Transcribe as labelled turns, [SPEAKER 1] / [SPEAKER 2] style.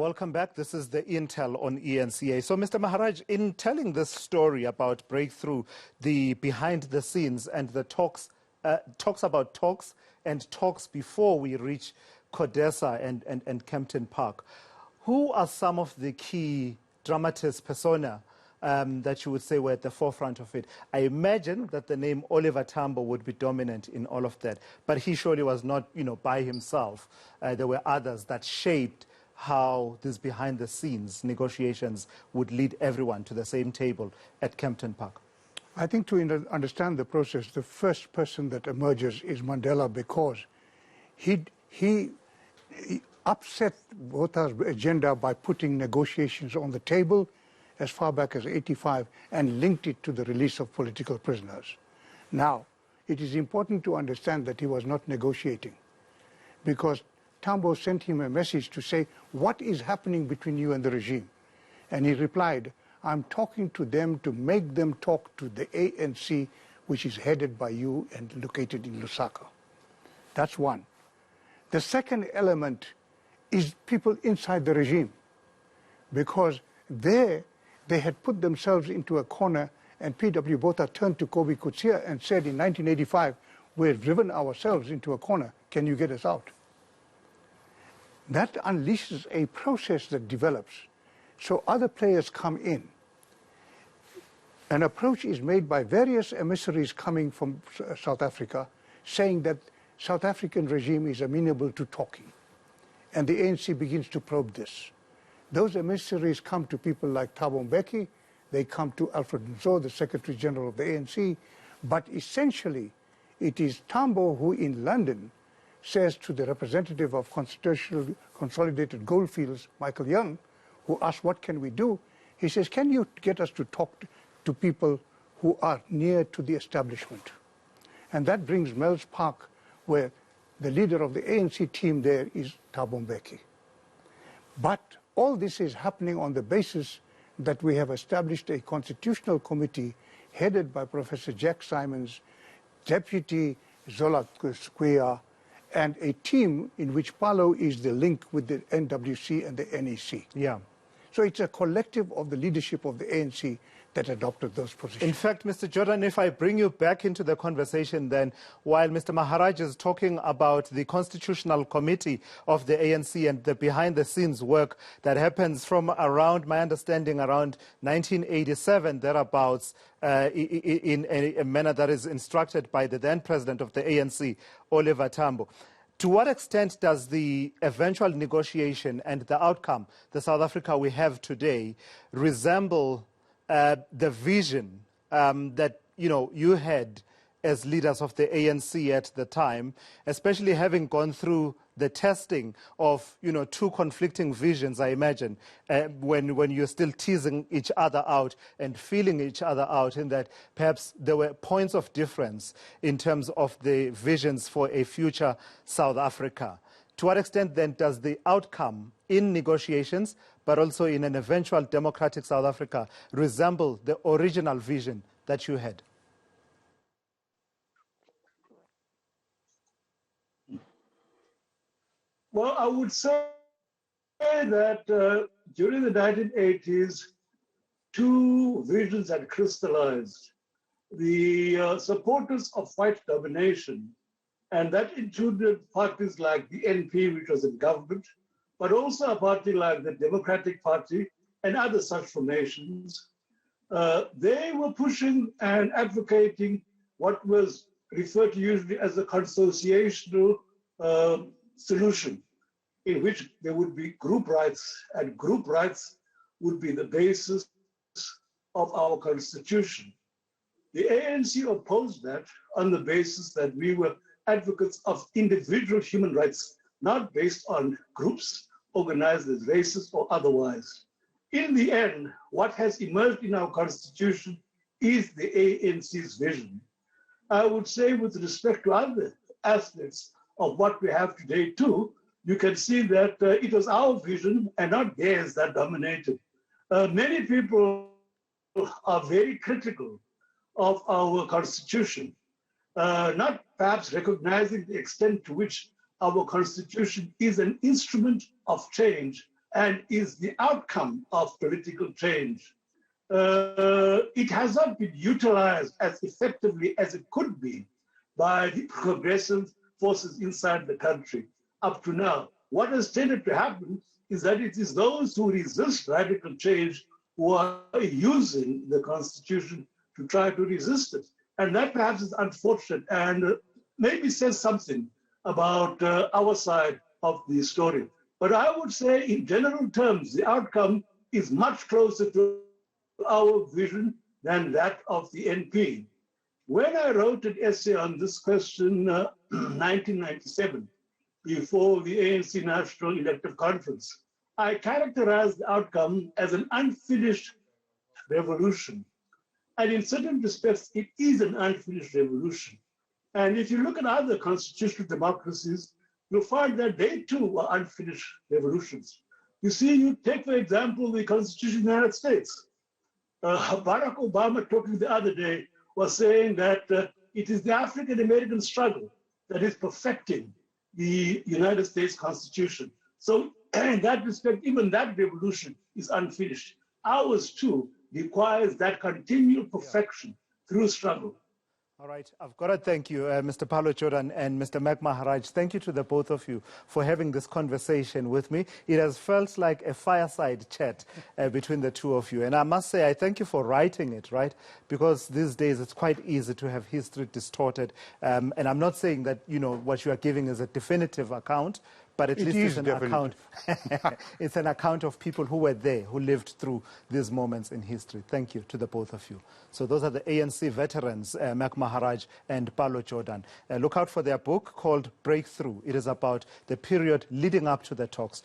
[SPEAKER 1] Welcome back. This is the Intel on eNCA. So, Mr. Maharaj, in telling this story about breakthrough, the behind the scenes and the talks about talks and talks before we reach Codesa and Kempton Park, who are some of the key dramatis persona that you would say were at the forefront of it? I imagine that the name Oliver Tambo would be dominant in all of that, but he surely was not, by himself. There were others that shaped how these behind-the-scenes negotiations would lead everyone to the same table at Kempton Park.
[SPEAKER 2] I think to understand the process, the first person that emerges is Mandela, because he upset Botha's agenda by putting negotiations on the table as far back as '85 and linked it to the release of political prisoners. Now, it is important to understand that he was not negotiating, because Tambo sent him a message to say, what is happening between you and the regime? And he replied, I'm talking to them to make them talk to the ANC, which is headed by you and located in Lusaka. That's one. The second element is people inside the regime, because they had put themselves into a corner, and P.W. Botha turned to Kobe Coetzee and said in 1985, we've driven ourselves into a corner, can you get us out? That unleashes a process that develops. So other players come in. An approach is made by various emissaries coming from South Africa, saying that South African regime is amenable to talking. And the ANC begins to probe this. Those emissaries come to people like Thabo Mbeki, they come to Alfred Nzo, the Secretary General of the ANC, but essentially it is Tambo who in London says to the representative of Constitutional Consolidated Goldfields, Michael Young, who asks, what can we do? He says, can you get us to talk to people who are near to the establishment? And that brings Mel's Park, where the leader of the ANC team there is Thabo Mbeki. But all this is happening on the basis that we have established a constitutional committee headed by Professor Jack Simons, Deputy Zola Squia, and a team in which Pallo is the link with the NWC and the NEC.
[SPEAKER 1] Yeah.
[SPEAKER 2] So it's a collective of the leadership of the ANC that adopted those positions.
[SPEAKER 1] In fact, Mr. Jordan, if I bring you back into the conversation then, while Mr. Maharaj is talking about the Constitutional Committee of the ANC and the behind-the-scenes work that happens from around, my understanding, around 1987, thereabouts, in a manner that is instructed by the then president of the ANC, Oliver Tambo. To what extent does the eventual negotiation and the outcome, the South Africa we have today, resemble the vision that you had as leaders of the ANC at the time, especially having gone through the testing of two conflicting visions, I imagine, when you're still teasing each other out and feeling each other out, in that perhaps there were points of difference in terms of the visions for a future South Africa. To what extent then does the outcome in negotiations, but also in an eventual democratic South Africa, resemble the original vision that you had?
[SPEAKER 3] Well, I would say that during the 1980s, two visions had crystallized. The supporters of white domination, and that included parties like the NP, which was in government, but also a party like the Democratic Party and other such formations. They were pushing and advocating what was referred to usually as a consociational solution, in which there would be group rights, and group rights would be the basis of our constitution. The ANC opposed that on the basis that we were advocates of individual human rights, not based on groups organized as races or otherwise. In the end, what has emerged in our constitution is the ANC's vision. I would say, with respect to other aspects of what we have today too, you can see that it was our vision and not theirs that dominated. Many people are very critical of our constitution, not perhaps recognizing the extent to which our constitution is an instrument of change, and is the outcome of political change. It has not been utilized as effectively as it could be by the progressive forces inside the country up to now. What has tended to happen is that it is those who resist radical change who are using the Constitution to try to resist it. And that perhaps is unfortunate and maybe says something about our side of the story. But I would say in general terms, the outcome is much closer to our vision than that of the NP. When I wrote an essay on this question in 1997, before the ANC National Elective Conference, I characterized the outcome as an unfinished revolution. And in certain respects, it is an unfinished revolution. And if you look at other constitutional democracies, you'll find that they too are unfinished revolutions. You see, you take, for example, the Constitution of the United States. Barack Obama talking the other day was saying that it is the African-American struggle that is perfecting the United States Constitution. So in that respect, even that revolution is unfinished. Ours too requires that continual perfection through struggle.
[SPEAKER 1] All right, I've got to thank you, Mr. Pallo Jordan and Mr. Mac Mahaj. Thank you to the both of you for having this conversation with me. It has felt like a fireside chat between the two of you. And I must say, I thank you for writing it, right? Because these days it's quite easy to have history distorted. And I'm not saying that, you know, what you are giving is a definitive account, but at least it's an account. It's an account of people who were there, who lived through these moments in history. Thank you to the both of you. So those are the ANC veterans, Mac Maharaj and Pallo Jordan. Look out for their book called Breakthrough. It is about the period leading up to the talks.